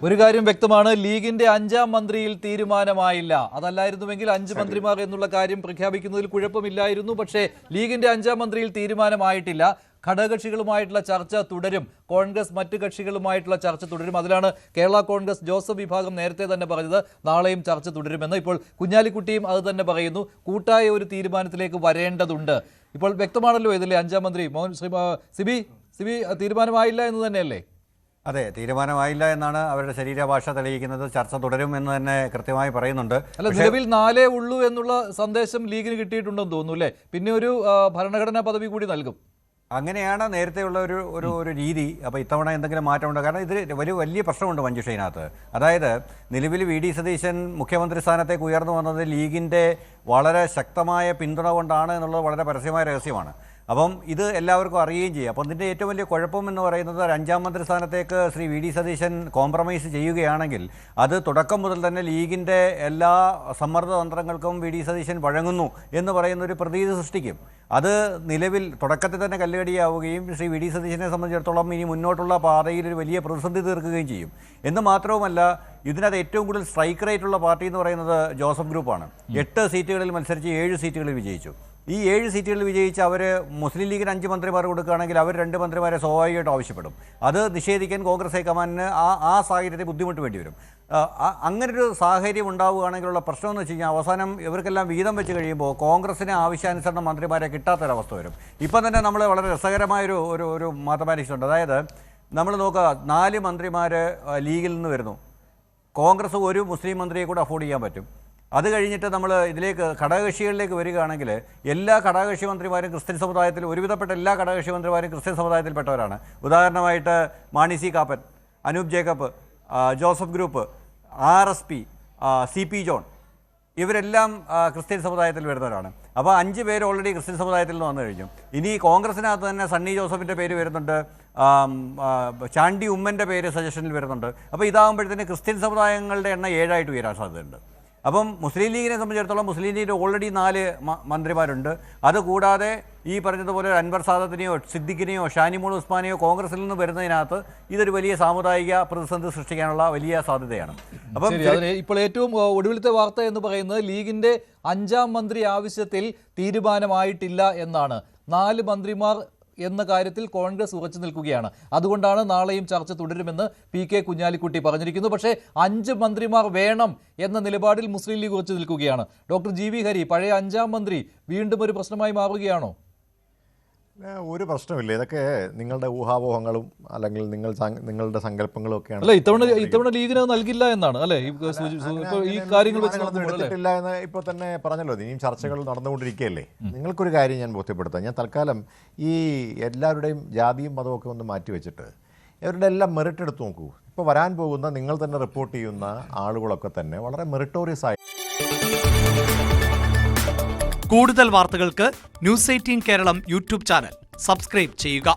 ഒരു കാര്യം വ്യക്തമാണ്, ലീഗിന്റെ 5ാം മന്ത്രിയിൽ തീരുമാനമായില്ല. അതല്ലായിരുന്നുവെങ്കിൽ 5 മന്ത്രിമാർ എന്നുള്ള കാര്യം പ്രഖ്യാപിക്കുന്നതിൽ കുഴപ്പമില്ലായിരുന്നു. പക്ഷേ ലീഗിന്റെ 5ാം മന്ത്രിയിൽ തീരുമാനമായിട്ടില്ല. ഘടകകക്ഷികളുമായിട്ടുള്ള ചർച്ച തുടരും. കോൺഗ്രസ് മറ്റ് കക്ഷികളുമായിട്ടുള്ള ചർച്ച തുടരും. അതിലാണ് കേരള കോൺഗ്രസ് ജോസഫ് വിഭാഗം നേരത്തെ തന്നെ പറഞ്ഞത് നാളെയും ചർച്ച തുടരുമെന്ന്. ഇപ്പോൾ കുഞ്ഞാലിക്കുട്ടിയും അത് തന്നെ പറയുന്നു. കൂട്ടായ ഒരു തീരുമാനത്തിലേക്ക് വരേണ്ടതുണ്ട്. ഇപ്പോൾ വ്യക്തമാണല്ലോ ഇതിലെ 5ാം മന്ത്രി സിബി തീരുമാനമായില്ല എന്ന് തന്നെയല്ലേ? അതെ, തീരുമാനമായില്ല എന്നാണ് അവരുടെ ശരീരഭാഷ തെളിയിക്കുന്നത്. ചർച്ച തുടരും എന്ന് തന്നെ കൃത്യമായി പറയുന്നുണ്ട്. അല്ല, നിലവിൽ 4 ഉള്ളൂ എന്നുള്ള സന്ദേശം ലീഗിന് കിട്ടിയിട്ടുണ്ടെന്ന് തോന്നുന്നു അല്ലേ? പിന്നെ ഒരു ഭരണഘടനാ പദവി കൂടി നൽകും. അങ്ങനെയാണ് നേരത്തെയുള്ള ഒരു രീതി. അപ്പോൾ ഇത്തവണ എന്തെങ്കിലും മാറ്റമുണ്ട്? കാരണം ഇത് വലിയ പ്രശ്നമുണ്ട് മഞ്ജുഷ ഇതിനകത്ത്. അതായത് നിലവിൽ വി ഡി സതീശൻ മുഖ്യമന്ത്രി സ്ഥാനത്തേക്ക് ഉയർന്നു വന്നത് ലീഗിൻ്റെ വളരെ ശക്തമായ പിന്തുണ കൊണ്ടാണ് എന്നുള്ളത് വളരെ പരസ്യമായ രഹസ്യമാണ്. അപ്പം ഇത് എല്ലാവർക്കും അറിയുകയും ചെയ്യും. അപ്പം ഇതിൻ്റെ ഏറ്റവും വലിയ കുഴപ്പം എന്ന് പറയുന്നത് 5ാം മന്ത്രി സ്ഥാനത്തേക്ക് ശ്രീ വി ഡി സതീശൻ കോംപ്രമൈസ് ചെയ്യുകയാണെങ്കിൽ അത് തുടക്കം മുതൽ തന്നെ ലീഗിൻ്റെ എല്ലാ സമ്മർദ്ദ തന്ത്രങ്ങൾക്കും വി ഡി സതീശൻ വഴങ്ങുന്നു എന്ന് പറയുന്ന ഒരു പ്രതീതി സൃഷ്ടിക്കും. അത് നിലവിൽ തുടക്കത്തിൽ തന്നെ കല്ലുകടിയാവുകയും ശ്രീ വി ഡി സതീശനെ സംബന്ധിച്ചിടത്തോളം ഇനി മുന്നോട്ടുള്ള പാതയിൽ ഒരു വലിയ പ്രതിസന്ധി തീർക്കുകയും ചെയ്യും. എന്ന് മാത്രവുമല്ല, ഇതിനകത്ത് ഏറ്റവും കൂടുതൽ സ്ട്രൈക്ക് റേറ്റുള്ള പാർട്ടി എന്ന് പറയുന്നത് ജോസഫ് ഗ്രൂപ്പാണ്. 8 സീറ്റുകളിൽ മത്സരിച്ച് 7 സീറ്റുകളിൽ വിജയിച്ചു. ഈ 7 സീറ്റുകളിൽ വിജയിച്ച് അവർ മുസ്ലിം ലീഗിന് 5 മന്ത്രിമാർ കൊടുക്കുകയാണെങ്കിൽ അവർ 2 മന്ത്രിമാരെ സ്വാഭാവികമായിട്ട് ആവശ്യപ്പെടും. അത് നിഷേധിക്കാൻ കോൺഗ്രസ് ഹൈക്കമാൻഡിന് ആ സാഹചര്യത്തിൽ ബുദ്ധിമുട്ട് വേണ്ടി വരും. അങ്ങനൊരു സാഹചര്യം ഉണ്ടാവുകയാണെങ്കിലുള്ള പ്രശ്നം എന്ന് വെച്ച് കഴിഞ്ഞാൽ അവസാനം ഇവർക്കെല്ലാം വീതം വെച്ച് കഴിയുമ്പോൾ കോൺഗ്രസിന് ആവശ്യാനുസരണം മന്ത്രിമാരെ കിട്ടാത്തൊരവസ്ഥ വരും. ഇപ്പം തന്നെ നമ്മൾ വളരെ രസകരമായൊരു ഒരു മാത്തമാറ്റിക്സ് ഉണ്ട്. അതായത് നമ്മൾ നോക്കുക, 4 മന്ത്രിമാർ ലീഗിൽ നിന്ന് വരുന്നു. കോൺഗ്രസ് ഒരു മുസ്ലിം മന്ത്രിയെ കൂടെ അഫോർഡ് ചെയ്യാൻ പറ്റും. അത് കഴിഞ്ഞിട്ട് നമ്മൾ ഇതിലേക്ക് ഘടകകക്ഷികളിലേക്ക് വരികയാണെങ്കിൽ എല്ലാ ഘടകകക്ഷി മന്ത്രിമാരും ക്രിസ്ത്യൻ സമുദായത്തിൽ, ഒരുവിധപ്പെട്ട എല്ലാ ഘടകകക്ഷി മന്ത്രിമാരും ക്രിസ്ത്യൻ സമുദായത്തിൽപ്പെട്ടവരാണ്. ഉദാഹരണമായിട്ട് Mani C Kappan, Anoop Jacob, Joseph group, RSP, CP John, ഇവരെല്ലാം ക്രിസ്ത്യൻ സമുദായത്തിൽ വരുന്നവരാണ്. അപ്പോൾ 5 പേര് ഓൾറെഡി ക്രിസ്ത്യൻ സമുദായത്തിൽ നിന്ന് വന്നു കഴിഞ്ഞു. ഇനി കോൺഗ്രസിനകത്ത് തന്നെ സണ്ണി ജോസഫിൻ്റെ പേര് വരുന്നുണ്ട്, ചാണ്ടി ഉമ്മൻ്റെ പേര് സജഷനിൽ വരുന്നുണ്ട്. അപ്പോൾ ഇതാകുമ്പോഴത്തേന് ക്രിസ്ത്യൻ സമുദായങ്ങളുടെ എണ്ണം 7 ഉയരാൻ സാധ്യതയുണ്ട്. അപ്പം മുസ്ലിം ലീഗിനെ സംബന്ധിച്ചിടത്തോളം മുസ്ലിം ലീഗിൽ ഓൾറെഡി 4 മന്ത്രിമാരുണ്ട്. അതുകൂടാതെ ഈ പറഞ്ഞതുപോലെ അൻവർ സാദത്തിനെയോ സിദ്ദിഖിനെയോ ഷാനിമോൾ ഉസ്മാനെയോ കോൺഗ്രസിൽ നിന്ന് വരുന്നതിനകത്ത് ഇതൊരു വലിയ സാമുദായിക പ്രതിസന്ധി സൃഷ്ടിക്കാനുള്ള വലിയ സാധ്യതയാണ്. അപ്പം ഇപ്പോൾ ഏറ്റവും ഒടുവിലത്തെ വാർത്ത എന്ന് പറയുന്നത് ലീഗിന്റെ 5ാം മന്ത്രി ആവശ്യത്തിൽ തീരുമാനമായിട്ടില്ല എന്നാണ്. 4 മന്ത്രിമാർ എന്ന കാര്യത്തിൽ കോൺഗ്രസ് ഉറച്ചു നിൽക്കുകയാണ്. അതുകൊണ്ടാണ് നാളെയും ചർച്ച തുടരുമെന്ന് PK കുഞ്ഞാലിക്കുട്ടി പറഞ്ഞിരിക്കുന്നു. പക്ഷേ 5 മന്ത്രിമാർ വേണം എന്ന നിലപാടിൽ മുസ്ലിം ലീഗ് ഉറച്ചു നിൽക്കുകയാണ്. ഡോക്ടർ GV ഹരി, പഴയ 5ാം മന്ത്രി വീണ്ടും ഒരു പ്രശ്നമായി മാറുകയാണോ? ഒരു പ്രശ്നമില്ല. ഇതൊക്കെ നിങ്ങളുടെ ഊഹാപോഹങ്ങളും അല്ലെങ്കിൽ നിങ്ങളുടെ സങ്കല്പങ്ങളും ഒക്കെയാണ്. അല്ല, ഇത്തവണ ലീഗിന് നൽകില്ല എന്നാണ് അല്ലേ ഈ കാര്യങ്ങൾ എടുത്തിട്ടില്ല എന്ന് ഇപ്പോൾ തന്നെ പറഞ്ഞല്ലോ. ഇനിയും ചർച്ചകൾ നടന്നുകൊണ്ടിരിക്കുകയല്ലേ. നിങ്ങൾക്കൊരു കാര്യം ഞാൻ ബോധ്യപ്പെടുത്താം. ഞാൻ തൽക്കാലം ഈ എല്ലാവരുടെയും ജാതിയും മതവും ഒക്കെ ഒന്ന് മാറ്റി വെച്ചിട്ട് ഇവരുടെ എല്ലാം മെറിറ്റ് എടുത്ത് നോക്കൂ. ഇപ്പോൾ വരാൻ പോകുന്ന നിങ്ങൾ തന്നെ റിപ്പോർട്ട് ചെയ്യുന്ന ആളുകളൊക്കെ തന്നെ വളരെ മെറിറ്റോറിയസ് ആയി. കൂടുതൽ വാർത്തകൾക്ക് News 18 Keralam YouTube channel subscribe ചെയ്യുക.